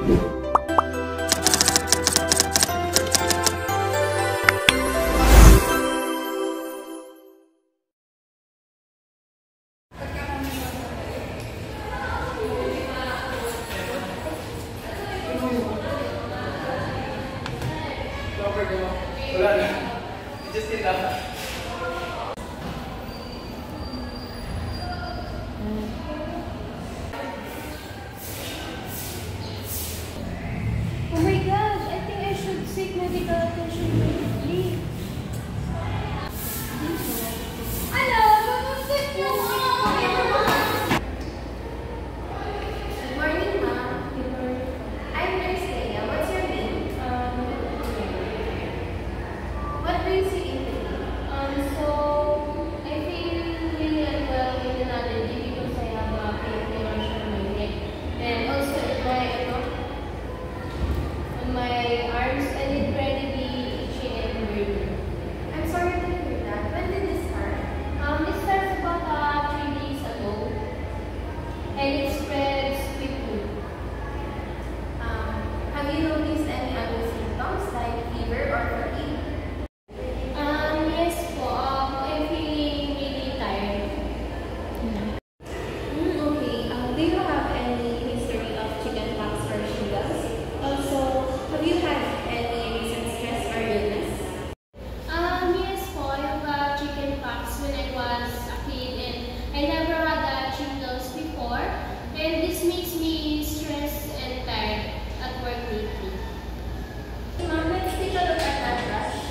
Wala na. Just in lang. Oh my gosh, I think I should seek medical attention immediately. Hello, kamusta niyo? Good morning, ma'am. Good morning. I'm Nurse Leia. What's your name? What brings you in today? So I feel really unwell in another day because I have a pain on my neck and also on my arms and incredibly itchy and burning. I'm sorry to hear that. When did this start? It starts about 3 days ago and it spreads quickly. Have you noticed any other symptoms like fever or fatigue? Yes po, I'm feeling really tired. Okay. Do you have any history of chickenpox or shingles? Also, have you had any recent stress or illness? Yes po, I have chickenpox when I was a kid and I never had shingles before and this makes me stressed and tired at work lately. Ma'am, let's take a look at that rash.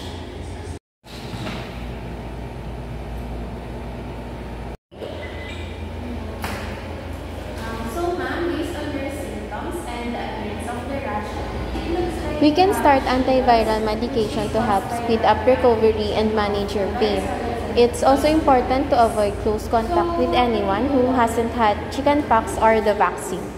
So, ma'am, based on your symptoms and the appearance of the rash, it looks like We can start antiviral medication to help speed up recovery and manage your pain. It's also important to avoid close contact with anyone who hasn't had chickenpox or the vaccine.